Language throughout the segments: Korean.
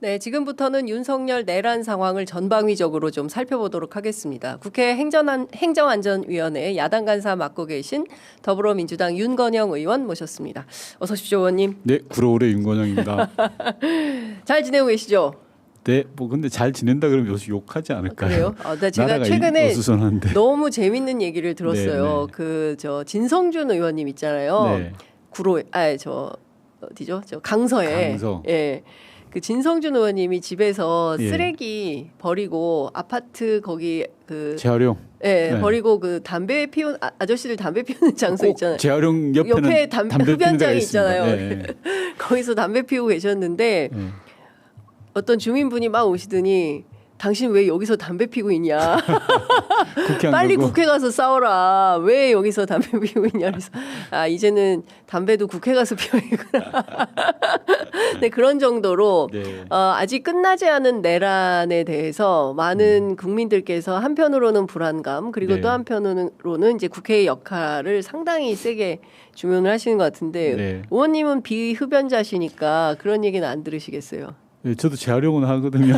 네, 지금부터는 윤석열 내란 상황을 전방위적으로 좀 살펴보도록 하겠습니다. 국회 행정안전위원회 야당 간사 맡고 계신 더불어민주당 윤건영 의원 모셨습니다. 어서 오십시오, 의원님. 네, 구로울의 윤건영입니다. 잘 지내고 계시죠? 네, 뭐 근데 잘 지낸다 그러면 요새 욕하지 않을까요? 그래요? 제가 최근에 어수선한데. 너무 재밌는 얘기를 들었어요. 네, 그 진성준 의원님 있잖아요. 네. 어디죠? 강서에. 강서. 예. 그 진성준 의원님이 집에서 예. 쓰레기 버리고 아파트 거기 그 재활용. 네. 버리고 그 담배 피운 아저씨들 담배 피우는 장소 있잖아요. 재활용 옆에 담배 흡연장이 있잖아요. 네. 거기서 담배 피우고 계셨는데 어떤 주민분이 막 오시더니 당신 왜 여기서 담배 피고 있냐? 빨리 국회 가서 싸워라. 왜 여기서 담배 피우고 있냐? 그래서 이제는 담배도 국회 가서 피워야겠구나. 네, 그런 정도로 네. 아직 끝나지 않은 내란에 대해서 많은 국민들께서 한편으로는 불안감 그리고 네. 또 한편으로는 이제 국회의 역할을 상당히 세게 주문을 하시는 것 같은데 네. 의원님은 비흡연자시니까 그런 얘기는 안 들으시겠어요? 네, 저도 재활용은 하거든요.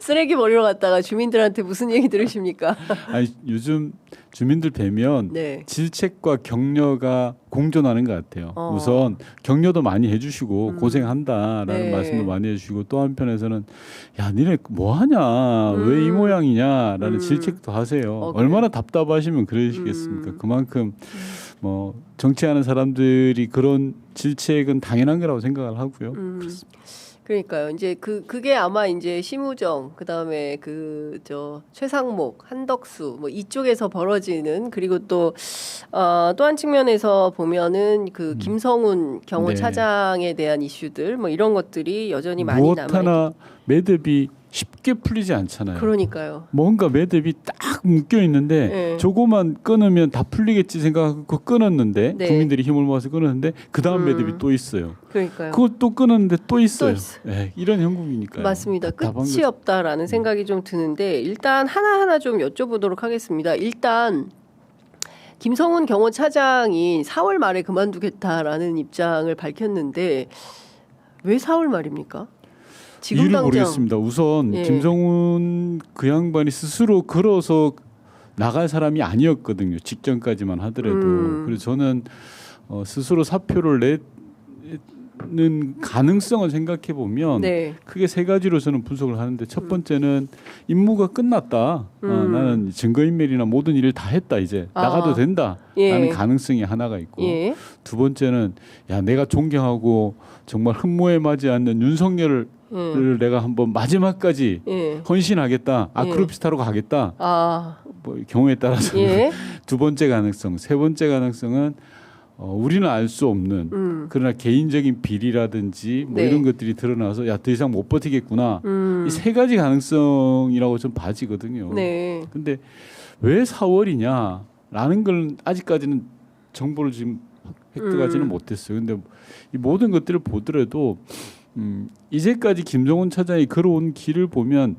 쓰레기 버리러 갔다가 주민들한테 무슨 얘기 들으십니까? 아니, 요즘 주민들 뵈면 네. 질책과 격려가 공존하는 것 같아요. 우선 격려도 많이 해주시고 고생한다라는 네. 말씀도 많이 해주시고 또 한편에서는 야 니네 뭐하냐 왜 이 모양이냐라는 질책도 하세요. 얼마나 답답하시면 그러시겠습니까? 그만큼 뭐 정치하는 사람들이 그런 질책은 당연한 거라고 생각을 하고요. 그렇습니다. 그러니까요. 이제 그게 아마 이제 심우정 그다음에 최상목, 한덕수 뭐 이쪽에서 벌어지는 그리고 또 한 측면에서 보면은 그 김성훈 경호차장에 대한 이슈들 뭐 이런 것들이 여전히 많이 남아 있고. 무엇 하나 매듭이 쉽게 풀리지 않잖아요. 그러니까요. 뭔가 매듭이 딱 묶여 있는데 네. 저거만 끊으면 다 풀리겠지 생각하고 끊었는데 네. 국민들이 힘을 모아서 끊었는데 그 다음 매듭이 또 있어요. 그러니까요. 그걸 또 끊었는데 또 있어요. 네, 이런 형국이니까요. 맞습니다. 끝이 없다라는 생각이 좀 드는데 일단 하나하나 좀 여쭤보도록 하겠습니다. 일단 김성훈 경호차장이 4월 말에 그만두겠다라는 입장을 밝혔는데 왜 4월 말입니까? 지금 이유를 당장 모르겠습니다. 우선 김성훈 그 양반이 스스로 걸어서 나갈 사람이 아니었거든요. 직전까지만 하더라도. 그래서 저는 스스로 사표를 내는 가능성을 생각해 보면 크게 세 가지로 저는 분석을 하는데 첫 번째는 임무가 끝났다. 나는 증거인멸이나 모든 일을 다 했다. 이제 나가도 된다. 라는 가능성이 하나가 있고 두 번째는 야 내가 존경하고 정말 흠모에 맞지 않는 윤석열을 내가 한번 마지막까지 헌신하겠다. 아크로피스타로 가겠다. 뭐 경우에 따라서 두 번째 가능성, 세 번째 가능성은 우리는 알 수 없는 그러나 개인적인 비리라든지 뭐 이런 것들이 드러나서 야 더 이상 못 버티겠구나. 이 세 가지 가능성이라고 좀 봐지거든요. 근데 왜 4월이냐라는 걸 아직까지는 정보를 지금 획득하지는 못했어요. 근데 이 모든 것들을 보더라도 이제까지 김성훈 차장이 걸어온 길을 보면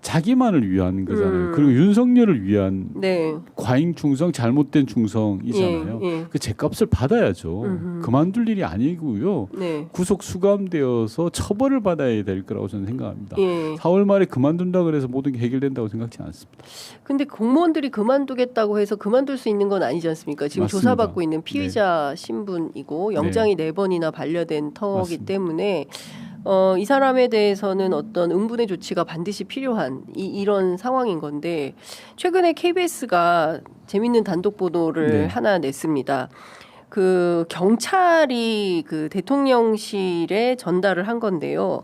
자기만을 위한 거잖아요. 그리고 윤석열을 위한 과잉 충성, 잘못된 충성이잖아요. 그 죗값을 받아야죠. 그만둘 일이 아니고요. 구속 수감되어서 처벌을 받아야 될 거라고 저는 생각합니다. 4월 말에 그만둔다 그래서 모든 게 해결된다고 생각지 않습니다. 근데 공무원들이 그만두겠다고 해서 그만둘 수 있는 건 아니지 않습니까? 지금 맞습니다. 조사받고 있는 피의자 신분이고 영장이 4번이나 반려된 터이기 맞습니다. 때문에 이 사람에 대해서는 어떤 응분의 조치가 반드시 필요한 이런 상황인 건데 최근에 KBS가 재밌는 단독 보도를 하나 냈습니다. 그 경찰이 그 대통령실에 전달을 한 건데요.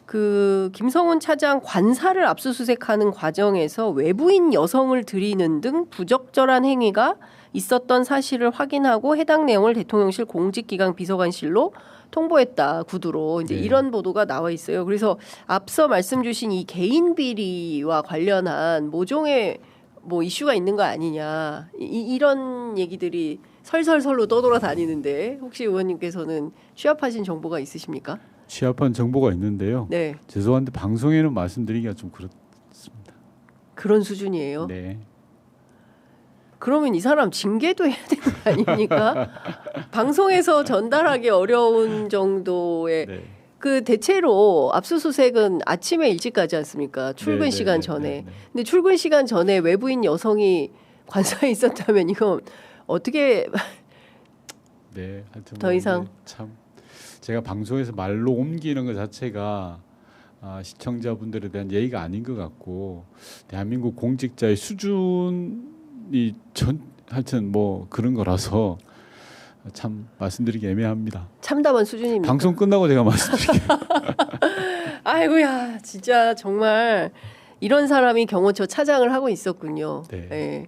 그 김성훈 차장 관사를 압수수색하는 과정에서 외부인 여성을 들이는 등 부적절한 행위가 있었던 사실을 확인하고 해당 내용을 대통령실 공직기강 비서관실로 통보했다. 구두로 이제 이런 보도가 나와 있어요. 그래서 앞서 말씀 주신 이 개인 비리와 관련한 모종의 뭐 이슈가 있는 거 아니냐 이런 얘기들이 설설설로 떠돌아다니는데 혹시 의원님께서는 취합하신 정보가 있으십니까? 취합한 정보가 있는데요. 죄송한데 방송에는 말씀드리기가 좀 그렇습니다. 그런 수준이에요. 네. 그러면 이 사람 징계도 해야 되는 거 아닙니까? 방송에서 전달하기 어려운 정도의 그 대체로 압수수색은 아침에 일찍 가지 않습니까? 출근 시간 전에. 근데 출근 시간 전에 외부인 여성이 관서에 있었다면 이건 어떻게 네, 하여튼 더 이상 참 제가 방송에서 말로 옮기는 것 자체가 시청자분들에 대한 예의가 아닌 것 같고 대한민국 공직자의 수준이 하여튼 뭐 그런 거라서 참 말씀드리기 애매합니다. 참담한 수준입니다. 방송 끝나고 제가 말씀드릴게요. 아이고야, 진짜 정말 이런 사람이 경호처 차장을 하고 있었군요. 네. 네.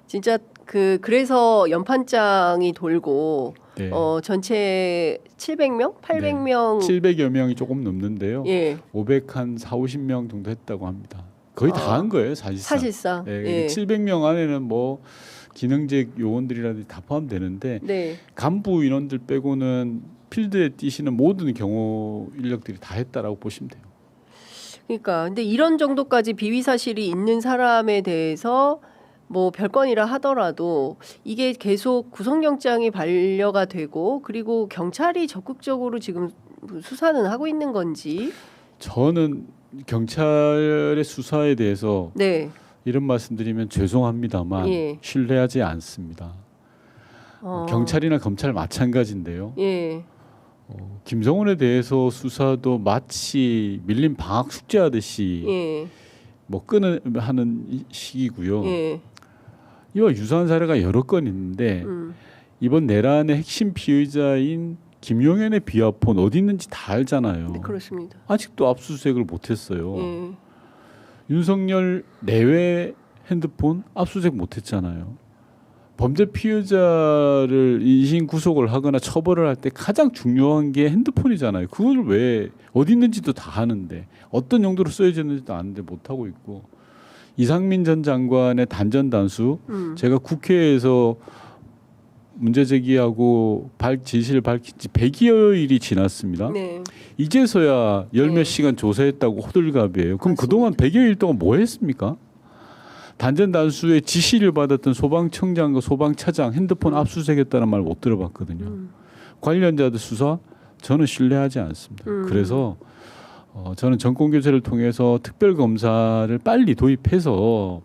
진짜 그래서 연판장이 돌고 네. 전체 700명, 800명, 700여 명이 조금 넘는데요. 예. 540명 정도 했다고 합니다. 거의 다 한 거예요, 사실상. 사실상. 네, 예. 700명 안에는 뭐 기능직 요원들이라든지 다 포함되는데 네. 간부 인원들 빼고는 필드에 뛰시는 모든 경호 인력들이 다 했다라고 보시면 돼요. 그러니까 근데 이런 정도까지 비위 사실이 있는 사람에 대해서 뭐 별건이라 하더라도 이게 계속 구속영장이 반려가 되고 그리고 경찰이 적극적으로 지금 수사는 하고 있는 건지. 저는 경찰의 수사에 대해서 네. 이런 말씀드리면 죄송합니다만 예. 신뢰하지 않습니다. 경찰이나 검찰 마찬가지인데요. 예. 김성훈에 대해서 수사도 마치 밀린 방학 숙제하듯이 예. 뭐 하는 시기고요. 예. 이와 유사한 사례가 여러 건 있는데 이번 내란의 핵심 피의자인 김용현의 비화폰 어디 있는지 다 알잖아요. 네, 그렇습니다. 아직도 압수수색을 못했어요. 예. 윤석열 내외 핸드폰 압수수색 못했잖아요. 범죄 피의자를 인신 구속을 하거나 처벌을 할 때 가장 중요한 게 핸드폰이잖아요. 그걸 왜 어디 있는지도 다 아는데 어떤 용도로 쓰여졌는지도 아는데 못하고 있고 이상민 전 장관의 단전단수 제가 국회에서 문제 제기하고 지시를 밝힌 지 100여일이 지났습니다. 네. 이제서야 열 몇 시간 조사했다고 호들갑이에요. 그럼 맞습니다. 그동안 100여일 동안 뭐 했습니까? 단전단수의 지시를 받았던 소방청장과 소방차장 핸드폰 압수수색했다는 말 못 들어봤거든요. 관련자들 수사 저는 신뢰하지 않습니다. 그래서 저는 정권교체를 통해서 특별검사를 빨리 도입해서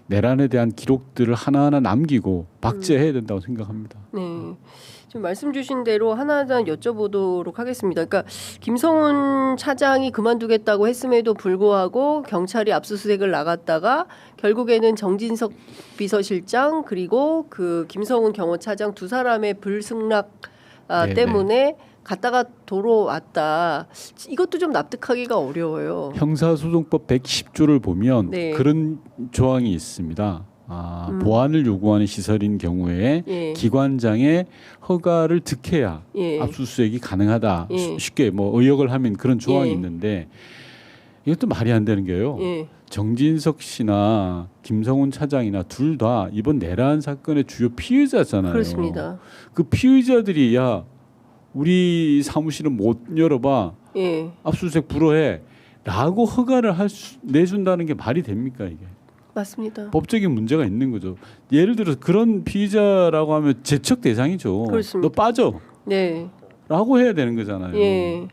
내란에 대한 기록들을 하나하나 남기고 박제해야 된다고 생각합니다. 네. 지금 말씀 주신 대로 하나하나 여쭤보도록 하겠습니다. 그러니까 김성훈 차장이 그만두겠다고 했음에도 불구하고 경찰이 압수수색을 나갔다가 결국에는 정진석 비서실장 그리고 그 김성훈 경호차장 두 사람의 불승낙 때문에 갔다가 돌아왔다. 이것도 좀 납득하기가 어려워요. 형사소송법 110조를 보면 네. 그런 조항이 있습니다. 보안을 요구하는 시설인 경우에 예. 기관장의 허가를 득해야 예. 압수수색이 가능하다. 예. 쉽게 뭐 의역을 하면 그런 조항이 예. 있는데 이것도 말이 안 되는 게요. 예. 정진석 씨나 김성훈 차장이나 둘 다 이번 내란 사건의 주요 피의자잖아요. 그렇습니다. 그 피의자들이 야 우리 사무실은 못 열어봐. 예. 압수수색 불허해. 라고 허가를 내준다는 게 말이 됩니까 이게? 맞습니다. 법적인 문제가 있는 거죠. 예를 들어서 그런 피의자라고 하면 제척 대상이죠. 그렇습니다. 너 빠져. 네. 라고 해야 되는 거잖아요. 예.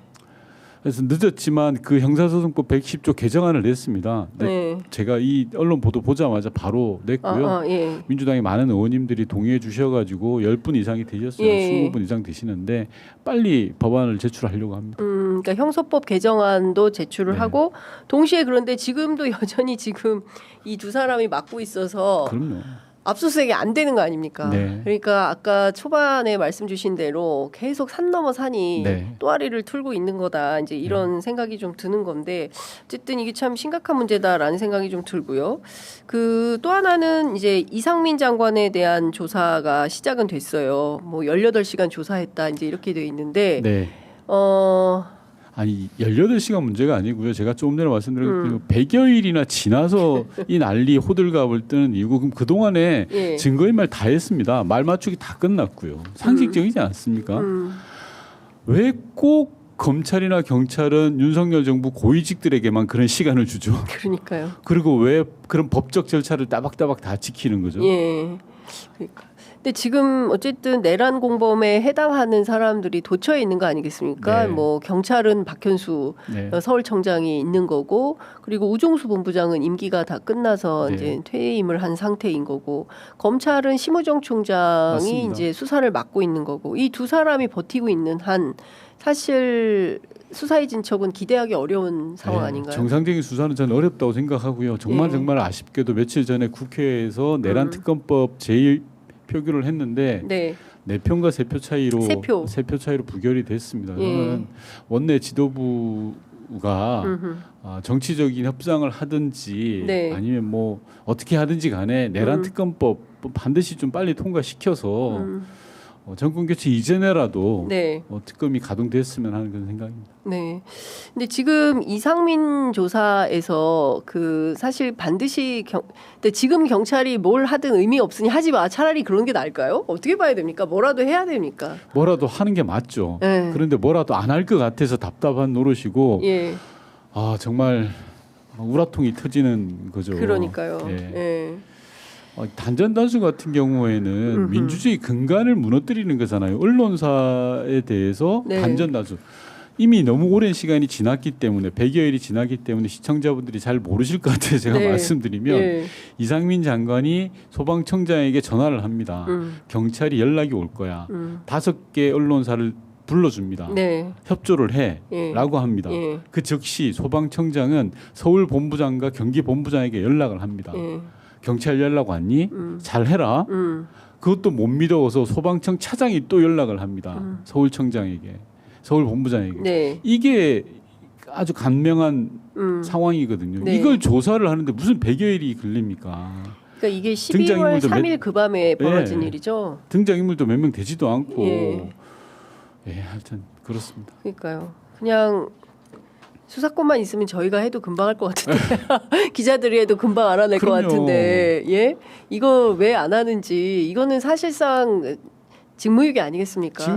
그래서 늦었지만 그 형사소송법 110조 개정안을 냈습니다. 네. 제가 이 언론 보도 보자마자 바로 냈고요. 예. 민주당의 많은 의원님들이 동의해 주셔가지고 10분 이상이 되셨어요. 예. 20분 이상 되시는데 빨리 법안을 제출하려고 합니다. 그러니까 형소법 개정안도 제출을 네. 하고 동시에 그런데 지금도 여전히 지금 이 두 사람이 맡고 있어서 그럼요. 압수수색이 안 되는 거 아닙니까? 네. 그러니까 아까 초반에 말씀 주신 대로 계속 산 넘어 산이 네. 또아리를 틀고 있는 거다. 이제 이런 생각이 좀 드는 건데 어쨌든 이게 참 심각한 문제다라는 생각이 좀 들고요. 그 또 하나는 이제 이상민 장관에 대한 조사가 시작은 됐어요. 뭐 18시간 조사했다. 이제 이렇게 돼 있는데 네. 아니 18시간 문제가 아니고요. 제가 조금 전에 말씀드린 100여일이나 지나서 이 난리 호들갑을 뜨는 이유고 그럼 그동안에 예. 증거인멸 다 했습니다. 말 맞추기 다 끝났고요. 상식적이지 않습니까? 왜 꼭 검찰이나 경찰은 윤석열 정부 고위직들에게만 그런 시간을 주죠? 그러니까요. 그리고 왜 그런 법적 절차를 따박따박 다 지키는 거죠? 예. 그러니까 근데 지금 어쨌든 내란 공범에 해당하는 사람들이 도처에 있는 거 아니겠습니까? 네. 뭐 경찰은 박현수 네. 서울청장이 있는 거고, 그리고 우종수 본부장은 임기가 다 끝나서 네. 이제 퇴임을 한 상태인 거고, 검찰은 심우정 총장이 맞습니다. 이제 수사를 맡고 있는 거고, 이 두 사람이 버티고 있는 한 사실 수사의 진척은 기대하기 어려운 상황 네, 아닌가요? 정상적인 수사는 저는 어렵다고 생각하고요. 정말 예. 정말 아쉽게도 며칠 전에 국회에서 내란 특검법 제1 표결을 했는데 네. 4표인가 3표 차이로 세 표. 차이로 부결이 됐습니다. 예. 저는 원내 지도부가 정치적인 협상을 하든지 네. 아니면 뭐 어떻게 하든지 간에 내란 특검법 반드시 좀 빨리 통과시켜서 정권 교체 이전에라도 네. 특검이 가동됐으면 하는 그런 생각입니다. 네. 근데 지금 이상민 조사에서 그 사실 반드시 근데 지금 경찰이 뭘 하든 의미 없으니 하지 마. 차라리 그런 게 나을까요? 어떻게 봐야 됩니까? 뭐라도 해야 됩니까? 뭐라도 하는 게 맞죠. 네. 그런데 뭐라도 안 할 것 같아서 답답한 노릇이고 예. 아 정말 우라통이 터지는 거죠. 그러니까요. 예. 예. 단전 단수 같은 경우에는 민주주의 근간을 무너뜨리는 거잖아요. 언론사에 대해서 네. 단전 단수. 이미 너무 오랜 시간이 지났기 때문에 100여일이 지났기 때문에 시청자분들이 잘 모르실 것 같아요. 제가 네. 말씀드리면 예. 이상민 장관이 소방청장에게 전화를 합니다. 경찰이 연락이 올 거야. 5개 언론사를 불러줍니다. 네. 협조를 예. 해라고 합니다. 예. 그 즉시 소방청장은 서울 본부장과 경기 본부장에게 연락을 합니다. 예. 경찰 연락 왔니? 잘해라. 그것도 못 믿어서 소방청 차장이 또 연락을 합니다. 서울청장에게, 서울 본부장에게. 네. 이게 아주 간명한 상황이거든요. 네. 이걸 조사를 하는데 무슨 100여일이 걸립니까? 그러니까 이게 12월 등장인물도 3일 그 밤에 벌어진 예. 일이죠. 등장인물도 몇 명 되지도 않고. 예. 하여튼 그렇습니다. 그러니까요. 그냥 수사권만 있으면 저희가 해도 금방 할 것 같은데 기자들이 해도 금방 알아낼 것 그럼요. 같은데 예 이거 왜 안 하는지 이거는 사실상 직무유기 아니겠습니까?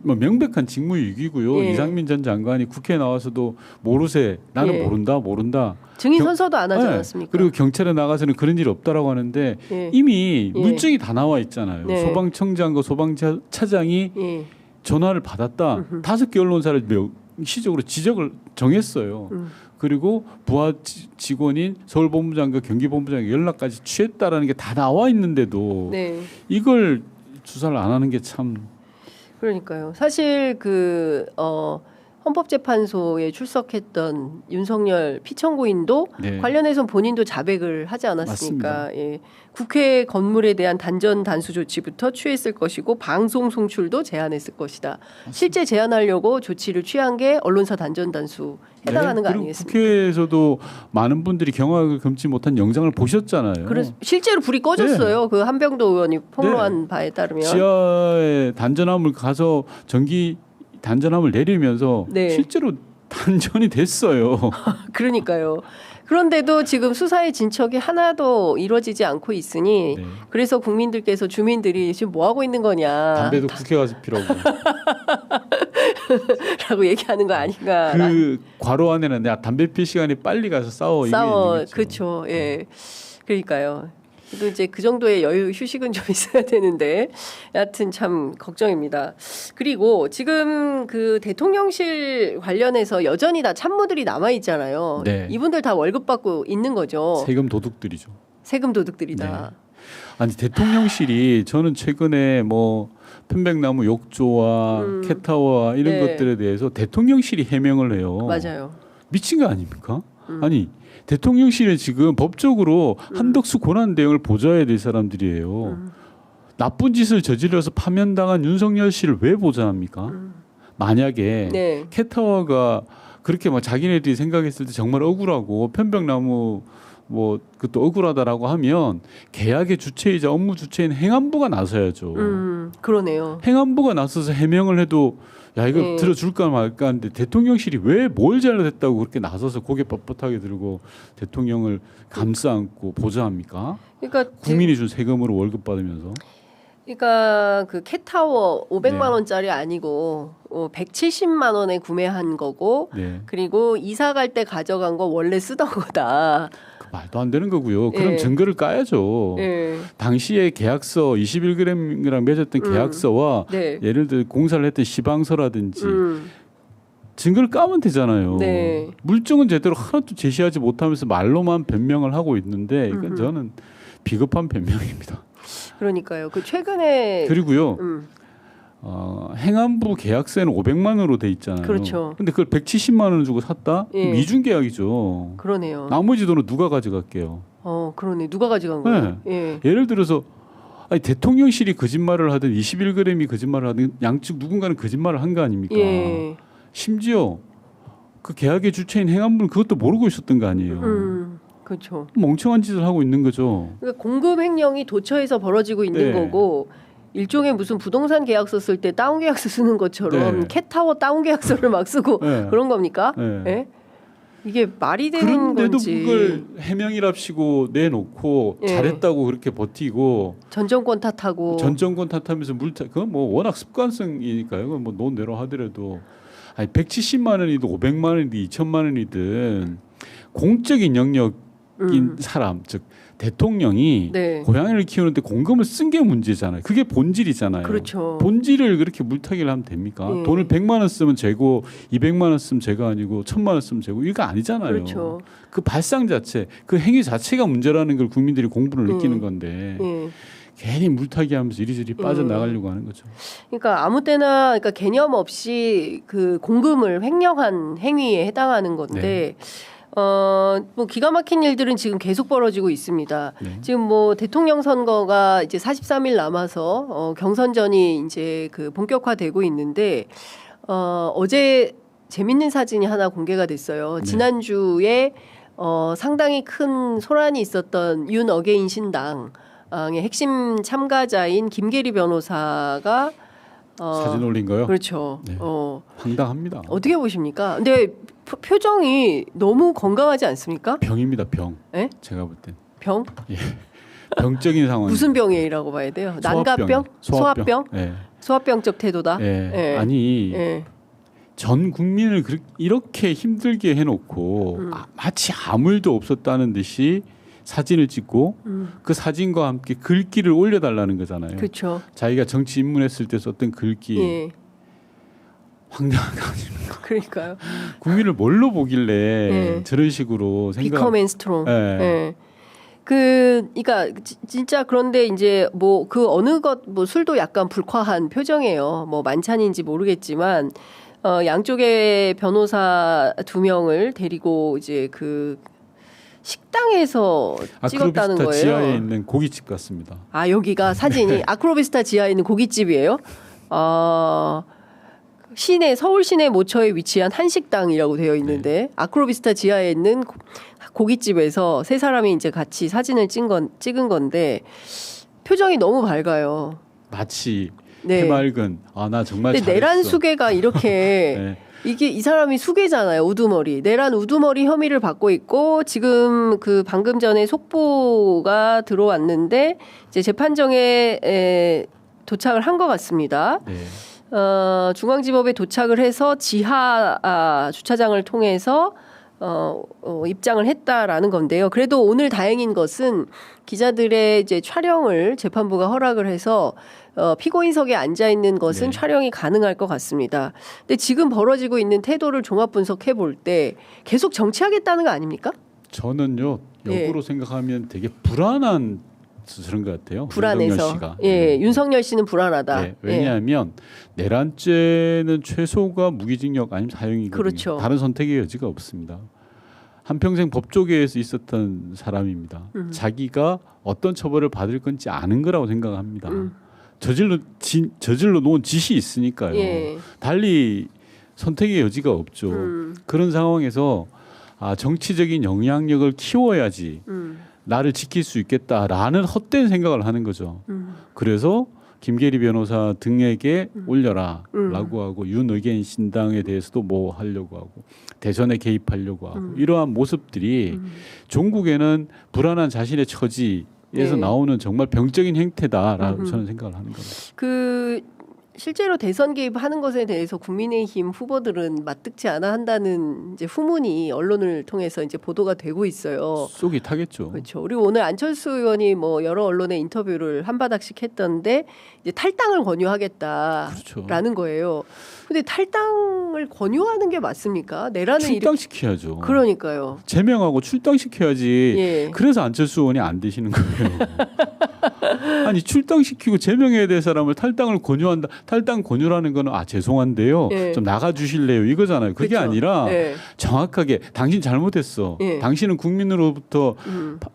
뭐 명백한 직무유기고요. 예. 이상민 전 장관이 국회에 나와서도 모르세 나는 예. 모른다. 증인 선서도 안 하지 네. 않았습니까? 그리고 경찰에 나가서는 그런 일 없다라고 하는데 예. 이미 예. 물증이 다 나와 있잖아요. 네. 소방청장과 소방차장이 예. 전화를 받았다. 5개 언론사를 명시적으로 지적을 정했어요. 그리고 부하 직원인 서울본부장과 경기본부장의 연락까지 취했다라는 게 다 나와 있는데도 네. 이걸 수사를 안 하는 게 참 그러니까요. 사실 헌법재판소에 출석했던 윤석열 피청구인도 네. 관련해서 본인도 자백을 하지 않았습니까? 예. 국회 건물에 대한 단전 단수 조치부터 취했을 것이고 방송 송출도 제한했을 것이다. 실제 제한하려고 조치를 취한 게 언론사 단전 단수 해당하는 거 그리고 아니겠습니까? 국회에서도 많은 분들이 경악을 금치 못한 영상을 보셨잖아요. 그래서 실제로 불이 꺼졌어요. 그 한병도 의원이 폭로한 바에 따르면 지하에 단전함을 가서 전기 단전함을 내리면서 네. 실제로 단전이 됐어요. 그러니까요. 그런데도 지금 수사의 진척이 하나도 이루어지지 않고 있으니 네. 그래서 국민들께서 주민들이 지금 뭐 하고 있는 거냐 담배도 국회 가서 피라고. 라고 얘기하는 거 아닌가. 그 괄호 안에는 내가 담배 필 시간에 빨리 가서 싸워. 이게 있는 거죠. 그렇죠. 예. 그러니까요. 또 이제 그 정도의 여유 휴식은 좀 있어야 되는데 여하튼 참 걱정입니다. 그리고 지금 그 대통령실 관련해서 여전히 다 참모들이 남아 있잖아요. 네. 이분들 다 월급 받고 있는 거죠. 세금 도둑들이죠. 세금 도둑들이다. 네. 아니 대통령실이 저는 최근에 뭐 편백나무 욕조와 캣타워와 이런 네. 것들에 대해서 대통령실이 해명을 해요. 맞아요. 미친 거 아닙니까? 아니 대통령실은 지금 법적으로 한덕수 권한 대행을 보좌해야 될 사람들이에요. 나쁜 짓을 저질러서 파면당한 윤석열 씨를 왜 보좌합니까? 만약에 네. 캣타워가 그렇게 막 자기네들이 생각했을 때 정말 억울하고 편백나무 뭐 그것도 억울하다라고 하면 계약의 주체이자 업무 주체인 행안부가 나서야죠. 그러네요. 행안부가 나서서 해명을 해도 야 이거 네. 들어줄까 말까 하는데 대통령실이 왜 뭘 잘못했다고 그렇게 나서서 고개 뻣뻣하게 들고 대통령을 감싸 안고 보좌합니까? 그러니까 국민이 준 세금으로 월급 받으면서. 그러니까 그 캣타워 500만 네. 원짜리 아니고 170만 원에 구매한 거고 네. 그리고 이사 갈 때 가져간 거 원래 쓰던 거다. 말도 안 되는 거고요. 그럼 예. 증거를 까야죠. 예. 당시에 계약서 21g이랑 맺었던 계약서와 네. 예를 들어 공사를 했던 시방서라든지 증거를 까면 되잖아요. 네. 물증은 제대로 하나도 제시하지 못하면서 말로만 변명을 하고 있는데 이건 저는 비겁한 변명입니다. 그러니까요. 그 최근에 그리고요. 행안부 계약서에는 500만 원으로 돼 있잖아요. 그렇죠. 근데 그걸 170만 원 주고 샀다? 예. 미중 계약이죠. 그러네요. 나머지 돈은 누가 가져갈게요? 그러네. 누가 가져간 거예요? 네. 예. 예를 들어서 아니, 대통령실이 거짓말을 하든 21g이 거짓말을 하든 양측 누군가는 거짓말을 한 거 아닙니까? 예. 심지어 그 계약의 주체인 행안부는 그것도 모르고 있었던 거 아니에요. 그렇죠. 멍청한 짓을 하고 있는 거죠. 그러니까 공급 횡령이 도처에서 벌어지고 있는 네. 거고 일종의 무슨 부동산 계약서 쓸 때 다운 계약서 쓰는 것처럼 네. 캣타워 다운 계약서를 막 쓰고 네. 그런 겁니까? 네. 예? 이게 말이 되는 그런데도 건지 그걸 해명이랍시고 내놓고 예. 잘했다고 그렇게 버티고 전 정권 탓하고 전 정권 탓하면서 그건 뭐 워낙 습관성이니까요. 그건 뭐 논대로 하더라도 아니 170만 원이든 500만 원이든 2천만 원이든 공적인 영역인 사람 즉 대통령이 네. 고양이를 키우는데 공금을 쓴 게 문제잖아요. 그게 본질이잖아요. 그렇죠. 본질을 그렇게 물타기를 하면 됩니까? 예. 돈을 100만 원 쓰면 재고 200만 원 쓰면 재가 아니고 1000만 원 쓰면 재고 이거 아니잖아요. 그렇죠. 그 발상 자체, 그 행위 자체가 문제라는 걸 국민들이 공부를 느끼는 건데 예. 괜히 물타기하면서 이리저리 빠져나가려고 하는 거죠. 그러니까 아무 때나 그러니까 개념 없이 그 공금을 횡령한 행위에 해당하는 건데 네. 뭐 기가 막힌 일들은 지금 계속 벌어지고 있습니다. 네. 지금 뭐 대통령 선거가 이제 43일 남아서 경선전이 이제 그 본격화되고 있는데 어제 재밌는 사진이 하나 공개가 됐어요. 네. 지난주에 상당히 큰 소란이 있었던 윤 어게인 신당의 핵심 참가자인 김계리 변호사가 사진 올린 거요? 그렇죠. 네. 황당합니다. 어떻게 보십니까? 근데 표정이 너무 건강하지 않습니까? 병입니다, 병. 예? 제가 볼 땐. 병? 예. 병적인 상황. 무슨 병이라고 봐야 돼요? 난각병? 소화병? 예. 소화병적 태도다? 예. 예. 아니 예. 전 국민을 이렇게 힘들게 해놓고 마치 아무 일도 없었다는 듯이 사진을 찍고 그 사진과 함께 글귀를 올려달라는 거잖아요. 그렇죠. 자기가 정치 입문했을 때 썼던 글귀. 예. 황당한 거 아닙니까? 그러니까요. 국민을 뭘로 보길래 예. 저런 식으로 생각. Become and strong. 예. 예. 그러니까 진짜 그런데 이제 뭐 그 어느 것 뭐 술도 약간 불쾌한 표정이에요. 뭐 만찬인지 모르겠지만 양쪽의 변호사 2명을 데리고 이제 그 식당에서 찍었다는 아크로비스타 거예요. 지하에 있는 고깃집 같습니다. 아 여기가 사진이 아크로비스타 지하에 있는 고깃집이에요? 시내 서울 시내 모처에 위치한 한식당이라고 되어 있는데 아크로비스타 지하에 있는 고깃집에서 세 사람이 이제 같이 사진을 찍은 건데 표정이 너무 밝아요. 마치 네. 해맑은 나 정말 근데 잘했어. 내란 수괴가 이렇게 네. 이게 이 사람이 수괴잖아요. 우두머리. 내란 우두머리 혐의를 받고 있고 지금 그 방금 전에 속보가 들어왔는데 이제 재판정에 도착을 한 것 같습니다. 네. 중앙지법에 도착을 해서 지하 주차장을 통해서 입장을 했다라는 건데요. 그래도 오늘 다행인 것은 기자들의 이제 촬영을 재판부가 허락을 해서 피고인석에 앉아 있는 것은 네. 촬영이 가능할 것 같습니다. 근데 지금 벌어지고 있는 태도를 종합 분석해 볼 때 계속 정치하겠다는 거 아닙니까? 저는요 역으로 생각하면 되게 불안한 그런 것 같아요. 불안해서. 윤석열 씨가. 예, 윤석열 씨는 불안하다. 네, 왜냐하면 내란죄는 최소가 무기징역 아니면 사형이거든요. 그렇죠. 다른 선택의 여지가 없습니다. 한평생 법조계에서 있었던 사람입니다. 자기가 어떤 처벌을 받을 건지 아는 거라고 생각합니다. 저질러 놓은 짓이 있으니까요. 예. 달리 선택의 여지가 없죠. 그런 상황에서 정치적인 영향력을 키워야지 나를 지킬 수 있겠다라는 헛된 생각을 하는 거죠. 그래서 김계리 변호사 등에게 올려라라고 하고 윤의견 신당에 대해서도 뭐 하려고 하고 대선에 개입하려고 하고 이러한 모습들이 종국에는 불안한 자신의 처지에서 나오는 정말 병적인 행태다라고 저는 생각을 하는 겁니다. 그 실제로 대선 개입하는 것에 대해서 국민의힘 후보들은 맞득지 않아 한다는 이제 후문이 언론을 통해서 이제 보도가 되고 있어요. 속이 타겠죠. 그렇죠. 그리고 오늘 안철수 의원이 뭐 여러 언론의 인터뷰를 한 바닥씩 했던데 이제 탈당을 권유하겠다라는 그렇죠. 거예요. 근데 탈당을 권유하는 게 맞습니까? 내란을 출당시켜야죠. 그러니까요. 제명하고 출당시켜야지. 예. 그래서 안철수 의원이 안 되시는 거예요. 아니 출당시키고 제명해야 될 사람을 탈당을 권유한다. 탈당 권유라는 거는 죄송한데요. 예. 좀 나가 주실래요? 이거잖아요. 그게 그렇죠. 아니라 예. 정확하게 당신 잘못했어. 예. 당신은 국민으로부터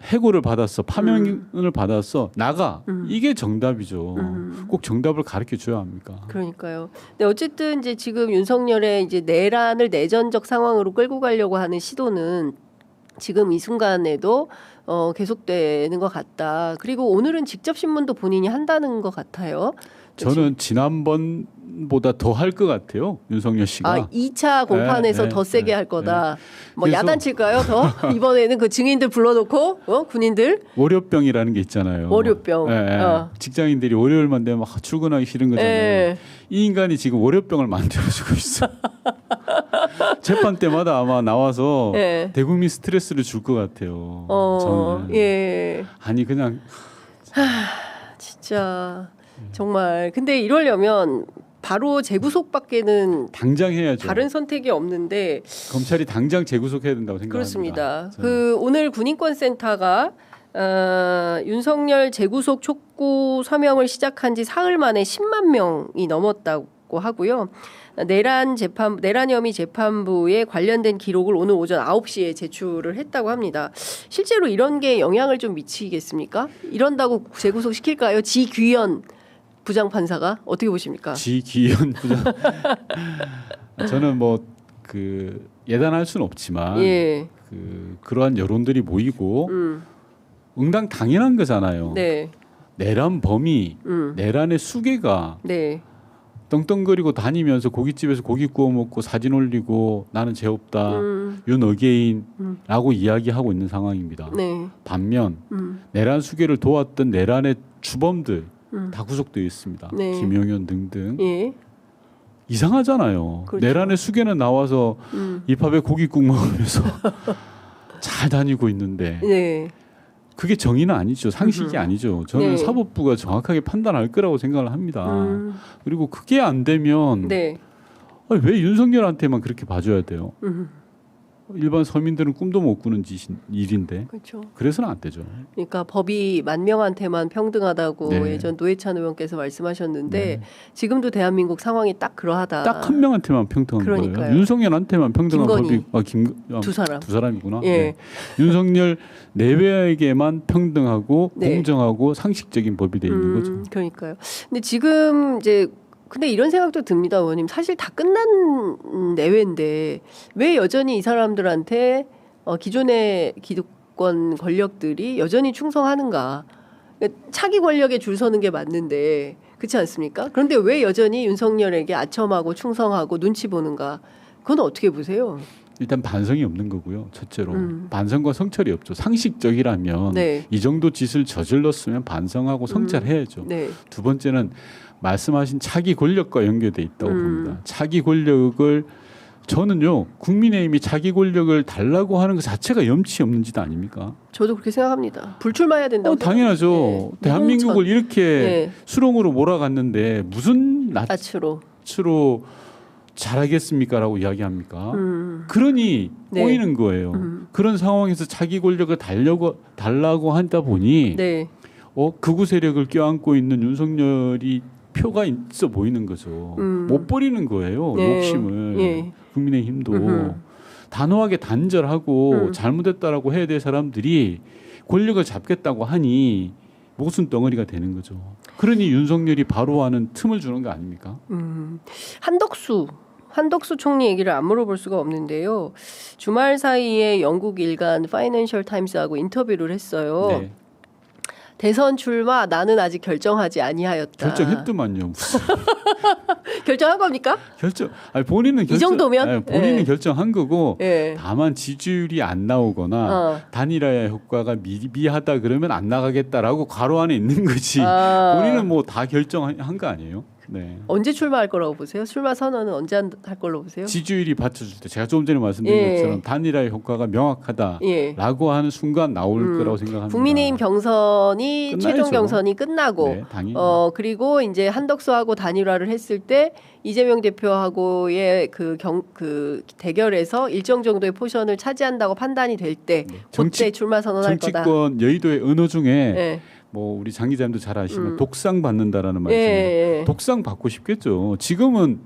해고를 받았어. 파면을 받았어. 나가. 이게 정답이죠. 꼭 정답을 가르쳐 줘야 합니까? 그러니까요. 근데 어쨌든 이제 지금 윤석열의 이제 내란을 내전적 상황으로 끌고 가려고 하는 시도는 지금 이 순간에도 계속되는 것 같다. 그리고 오늘은 직접 신문도 본인이 한다는 것 같아요. 저는 지난번보다 더 할 것 같아요. 윤석열 씨가. 2차 공판에서 네, 더 세게 네, 할 거다. 뭐 그래서 야단칠까요? 더 이번에는 그 증인들 불러놓고 군인들 월요병이라는 게 있잖아요. 월요병. 직장인들이 월요일만 되면 막 출근하기 싫은 거잖아요. 이 인간이 지금 월요병을 만들어주고 있어. 재판 때마다 아마 나와서 대국민 스트레스를 줄 것 같아요. 저는. 예. 아니 그냥 진짜 정말. 근데 이러려면 바로 재구속밖에는 당장 해야죠. 다른 선택이 없는데 검찰이 당장 재구속해야 된다고 생각합니다. 그렇습니다. 그 오늘 군인권센터가 윤석열 재구속 촉구 서명을 시작한 지 사흘 만에 10만 명이 넘었다고 하고요. 내란 혐의 재판부에 관련된 기록을 오늘 오전 9시에 제출을 했다고 합니다. 실제로 이런 게 영향을 좀 미치겠습니까? 이런다고 재구속 시킬까요? 지귀현 부장판사가 어떻게 보십니까? 지귀현 부장. 저는 뭐 그 예단할 수는 없지만 그러한 여론들이 모이고 응당 당연한 거잖아요. 네. 내란 범위, 내란의 수괴가 떵떵거리고 다니면서 고깃집에서 고기 구워 먹고 사진 올리고 나는 죄 없다, 윤어게인라고 이야기하고 있는 상황입니다. 반면 내란 수괴를 도왔던 내란의 주범들 다 구속되어 있습니다. 김용현 등등. 이상하잖아요. 그렇죠. 내란의 수괴는 나와서 입합에 고깃국 먹으면서 잘 다니고 있는데 그게 정의는 아니죠. 상식이 아니죠. 저는 사법부가 정확하게 판단할 거라고 생각을 합니다. 그리고 그게 안 되면 왜 윤석열한테만 그렇게 봐줘야 돼요? 일반 서민들은 꿈도 못 꾸는 일인데. 그렇죠. 그래서는 안 되죠. 그러니까 법이 만 명한테만 평등하다고 예전 노회찬 의원께서 말씀하셨는데 지금도 대한민국 상황이 딱 그러하다. 딱 한 명한테만 평등한 거예요. 윤석열한테만 평등한 법이 두 사람이구나. 윤석열 내외에게만 평등하고 공정하고 상식적인 법이 돼 있는 거죠. 그러니까요. 근데 지금 이제 근데 이런 생각도 듭니다, 의원님. 사실 다 끝난 내외인데 왜 여전히 이 사람들한테 기존의 기득권 권력들이 여전히 충성하는가? 그러니까 차기 권력에 줄 서는 게 맞는데 그렇지 않습니까? 그런데 왜 여전히 윤석열에게 아첨하고 충성하고 눈치 보는가? 그건 어떻게 보세요? 일단 반성이 없는 거고요. 첫째로 반성과 성찰이 없죠. 상식적이라면 이 정도 짓을 저질렀으면 반성하고 성찰해야죠. 두 번째는 말씀하신 차기 권력과 연결돼 있다고 봅니다. 차기 권력을 저는요 국민의힘이 차기 권력을 달라고 하는 것 자체가 염치 없는 짓 아닙니까? 저도 그렇게 생각합니다. 불출마해야 된다고 당연하죠. 대한민국을 이렇게 수렁으로 몰아갔는데 무슨 낯으로 잘하겠습니까라고 이야기합니까? 그러니 꼬이는 거예요. 그런 상황에서 차기 권력을 달라고 한다 보니 극우 세력을 껴안고 있는 윤석열이 표가 있어 보이는 거죠. 못 버리는 거예요. 욕심을. 국민의힘도 단호하게 단절하고 잘못했다라고 해야 될 사람들이 권력을 잡겠다고 하니 모순덩어리가 되는 거죠. 그러니 윤석열이 바로 하는 틈을 주는 거 아닙니까? 한덕수 총리 얘기를 안 물어볼 수가 없는데요. 주말 사이에 영국 일간 파이낸셜 타임스하고 인터뷰를 했어요. 대선 출마 나는 아직 결정하지 아니하였다. 결정했더만요. 결정한 겁니까? 본인은 이 정도면 본인은 결정한 거고 다만 지지율이 안 나오거나 단일화 효과가 미비하다 그러면 안 나가겠다라고 괄호 안에 있는 거지. 본인은 뭐 다 결정한 거 아니에요? 네. 언제 출마할 거라고 보세요? 출마 선언은 언제 할 걸로 보세요? 지지율이 받쳐줄 때 제가 조금 전에 말씀드린 예. 것처럼 단일화의 효과가 명확하다라고 예. 하는 순간 나올 거라고 생각합니다. 국민의힘 경선이 끝나야죠. 최종 경선이 끝나고 네, 당연히. 그리고 이제 한덕수하고 단일화를 했을 때 이재명 대표하고의 그 대결에서 일정 정도의 포션을 차지한다고 판단이 될 때 그때 출마 선언할 거다. 정치권 여의도의 언어 중에 예. 뭐 우리 장 기자님도 잘 아시지만 독상 받는다라는 말씀. 예. 독상 받고 싶겠죠. 지금은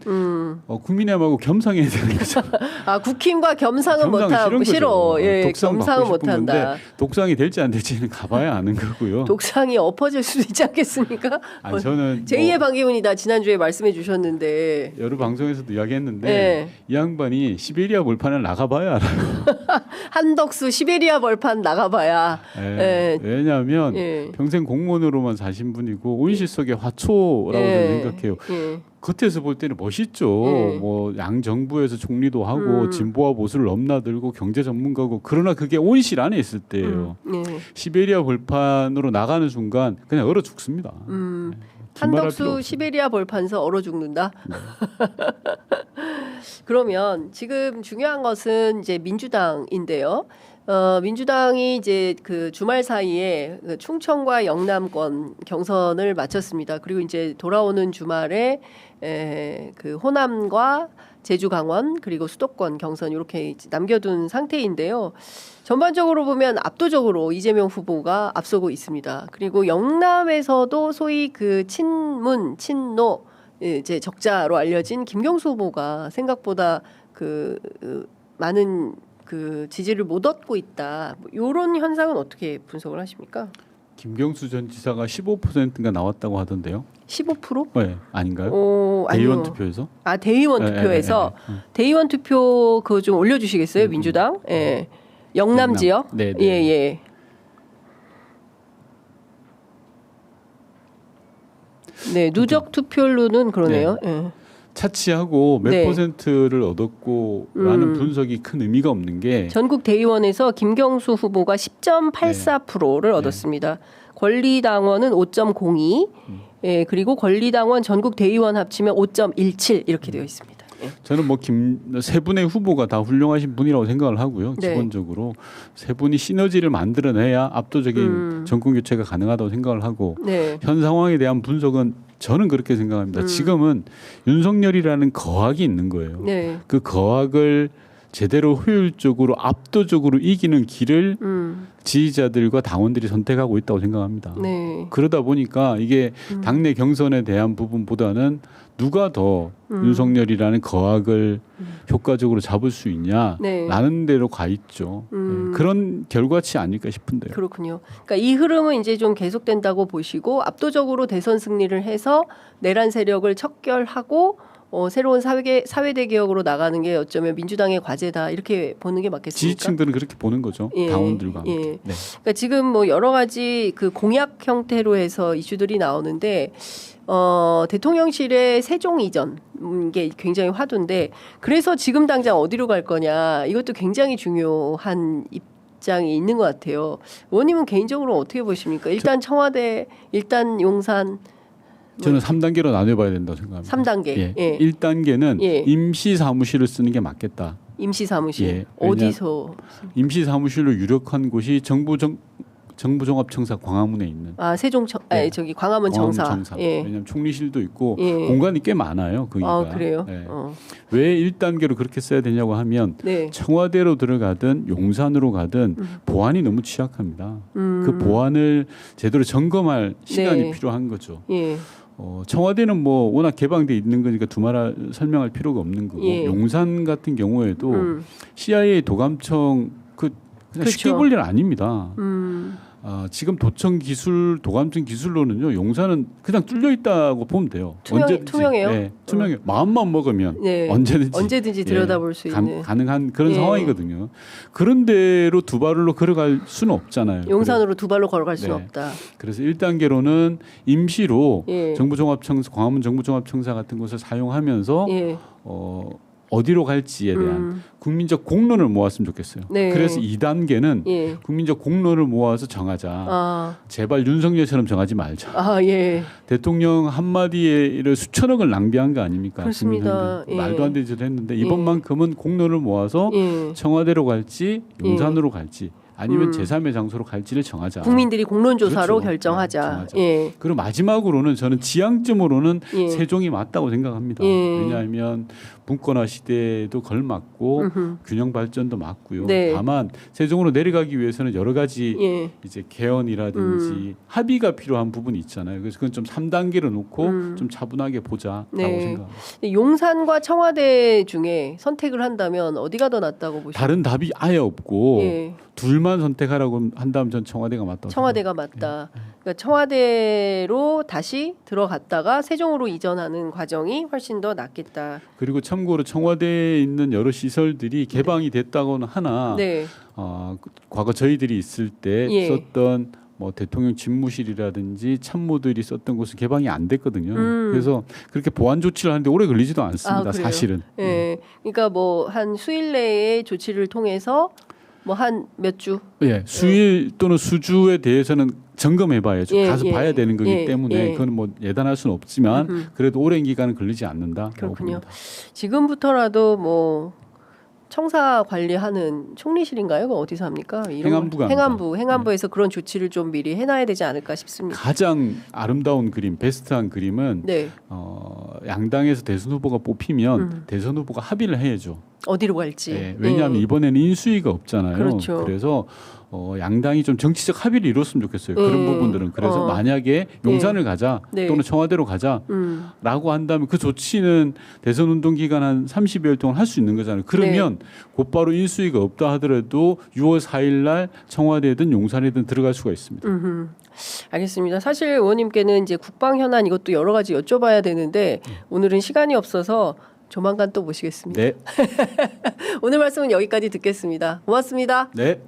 국민의힘하고 겸상해야 되는 거죠. 아 국힘과 겸상은 못하고 싫어. 예, 독상 겸상은 받고 싶은 못한다. 건데 독상이 될지 안 될지는 가봐야 아는 거고요. 독상이 엎어질 수도 있지 않겠습니까? 아니, 저는 제2의 반기문이다 지난주에 말씀해 주셨는데 여러 방송에서도 이야기했는데 예. 이 양반이 시베리아 벌판을 나가봐야 알아요. 한덕수 시베리아 벌판 나가봐야. 예. 왜냐하면 예. 평생 공무원으로만 사신 분이고 온실 속의 화초라고 저는 생각해요. 예. 겉에서 볼 때는 멋있죠. 뭐 양 정부에서 총리도 하고 진보와 보수를 넘나들고 경제 전문가고 그러나 그게 온실 안에 있을 때예요. 시베리아 벌판으로 나가는 순간 그냥 얼어 죽습니다. 한덕수 시베리아 벌판에서 얼어 죽는다. 그러면 지금 중요한 것은 이제 민주당인데요. 민주당이 이제 그 주말 사이에 그 충청과 영남권 경선을 마쳤습니다. 그리고 이제 돌아오는 주말에 그 호남과 제주, 강원 그리고 수도권 경선 이렇게 남겨둔 상태인데요. 전반적으로 보면 압도적으로 이재명 후보가 앞서고 있습니다. 그리고 영남에서도 소위 그 친문, 친노 이제 적자로 알려진 김경수 후보가 생각보다 그 많은 그 지지를 못 얻고 있다. 이런 현상은 어떻게 분석을 하십니까? 김경수 전 지사가 15%인가 나왔다고 하던데요. 15%? 네, 아닌가요? 아니요. 대의원 투표에서? 아 대의원 투표에서 대의원 투표 그거 좀 올려주시겠어요, 민주당? 예, 영남 지역? 네, 네. 예. 네, 누적 투표율로는 그러네요. 네. 예. 차치하고 몇 네. 퍼센트를 얻었고라는 분석이 큰 의미가 없는 게 전국 대의원에서 김경수 후보가 10.84%를 얻었습니다. 권리당원은 5.02, 예, 그리고 권리당원 전국 대의원 합치면 5.17 이렇게 되어 있습니다. 예. 저는 뭐 세 분의 후보가 다 훌륭하신 분이라고 생각을 하고요. 네. 기본적으로 세 분이 시너지를 만들어내야 압도적인 정권 교체가 가능하다고 생각을 하고 네. 현 상황에 대한 분석은 저는 그렇게 생각합니다. 지금은 윤석열이라는 거학이 있는 거예요. 네. 그 거학을 제대로 효율적으로 압도적으로 이기는 길을 지지자들과 당원들이 선택하고 있다고 생각합니다. 네. 그러다 보니까 이게 당내 경선에 대한 부분보다는 누가 더 윤석열이라는 거학을 효과적으로 잡을 수 있냐 네. 라는 대로 가 있죠. 네. 그런 결과치 아닐까 싶은데요. 그렇군요. 그러니까 이 흐름은 이제 좀 계속된다고 보시고 압도적으로 대선 승리를 해서 내란 세력을 척결하고 새로운 사회대 개혁으로 나가는 게 어쩌면 민주당의 과제다 이렇게 보는 게 맞겠습니까? 지지층들은 그렇게 보는 거죠. 예, 당원들과 함께. 예. 네. 그러니까 지금 뭐 여러 가지 그 공약 형태로 해서 이슈들이 나오는데 대통령실의 세종 이전 게 굉장히 화두인데 그래서 지금 당장 어디로 갈 거냐 이것도 굉장히 중요한 입장이 있는 것 같아요. 의원님은 개인적으로 어떻게 보십니까? 일단 청와대, 일단 용산. 저는 3단계로 나눠봐야 된다고 생각합니다. 3단계. 예. 예. 1단계는 예. 임시 사무실을 쓰는 게 맞겠다. 임시 사무실 예. 어디서? 임시 사무실로 유력한 곳이 정부종합청사 광화문에 있는. 세종청, 네. 저기 광화문 정사. 예. 왜냐하면 총리실도 있고 예. 공간이 꽤 많아요. 거기가. 그래요? 네. 왜 1단계로 그렇게 써야 되냐고 하면 네. 청와대로 들어가든 용산으로 가든 보안이 너무 취약합니다. 그 보안을 제대로 점검할 시간이 네. 필요한 거죠. 예. 청와대는 뭐 워낙 개방돼 있는 거니까 두말할 설명할 필요가 없는 거고 예. 용산 같은 경우에도 CIA 도감청 그냥 그렇죠. 쉽게 볼 일 아닙니다. 지금 도감청 기술로는요 용산은 그냥 뚫려 있다고 보면 돼요. 투명해요? 네, 투명해요. 마음만 먹으면 네. 언제든지 들여다볼 수 있는 가능한 그런 예. 상황이거든요. 그런 데로 두 발로 걸어갈 수는 없잖아요. 용산으로 두 발로 걸어갈 수는 네. 없다. 그래서 1단계로는 임시로 예. 정부종합청사, 광화문 정부종합청사 같은 곳을 사용하면서 예. 어디로 갈지에 대한 국민적 공론을 모았으면 좋겠어요. 네. 그래서 2단계는 예. 국민적 공론을 모아서 정하자. 제발 윤석열처럼 정하지 말자. 예. 대통령 한마디에 수천억을 낭비한 거 아닙니까? 그렇습니다. 예. 말도 안 되는 짓을 했는데 이번만큼은 공론을 모아서 청와대로 갈지 용산으로 갈지 아니면 제3의 장소로 갈지를 정하자. 국민들이 공론조사로 그렇죠. 결정하자. 정하자. 예. 그리고 마지막으로는 저는 지향점으로는 예. 세종이 맞다고 생각합니다. 예. 왜냐하면 분권화 시대에도 걸맞고 균형 발전도 맞고요. 네. 다만 세종으로 내려가기 위해서는 여러 가지 예. 이제 개헌이라든지 합의가 필요한 부분이 있잖아요. 그래서 그건 좀 3단계로 놓고 좀 차분하게 보자라고 네. 생각합니다. 용산과 청와대 중에 선택을 한다면 어디가 더 낫다고 보십니까? 다른 답이 아예 없고 예. 둘만 선택하라고 한다면 전 청와대가 맞다고 청와대가 맞다. 그러니까 청와대로 다시 들어갔다가 세종으로 이전하는 과정이 훨씬 더 낫겠다. 그리고 참고로 청와대에 있는 여러 시설들이 개방이 됐다고는 하나 네. 과거 저희들이 있을 때 예. 썼던 뭐 대통령 집무실이라든지 참모들이 썼던 곳은 개방이 안 됐거든요. 그래서 그렇게 보안 조치를 하는데 오래 걸리지도 않습니다. 그래요? 사실은. 예. 그러니까 뭐 한 수일 내에 조치를 통해서 뭐 한 몇 주. 예, 수일 또는 수주에 대해서는 점검해봐야죠. 예, 가서 예, 봐야 되는 거기 예, 때문에 예. 그건 뭐 예단할 수는 없지만 그래도 오랜 기간은 걸리지 않는다. 그렇군요. 지금부터라도 뭐 청사 관리하는 총리실인가요? 그거 어디서 합니까? 행안부가 행안부에서 그런 조치를 좀 미리 해놔야 되지 않을까 싶습니다. 가장 아름다운 그림, 베스트한 그림은 네. 양당에서 대선 후보가 뽑히면 대선 후보가 합의를 해야죠. 어디로 갈지. 네, 왜냐하면 이번에는 인수위가 없잖아요. 그렇죠. 그래서 양당이 좀 정치적 합의를 이뤘으면 좋겠어요. 그런 부분들은. 그래서 만약에 용산을 가자 네. 또는 청와대로 가자라고 한다면 그 조치는 대선 운동 기간 한 30여일 동안 할 수 있는 거잖아요. 그러면 곧바로 인수위가 없다 하더라도 6월 4일 날 청와대든 용산이든 들어갈 수가 있습니다. 알겠습니다. 사실 의원님께는 이제 국방 현안 이것도 여러 가지 여쭤봐야 되는데 오늘은 시간이 없어서 조만간 또 모시겠습니다. 네. 오늘 말씀은 여기까지 듣겠습니다. 고맙습니다. 네.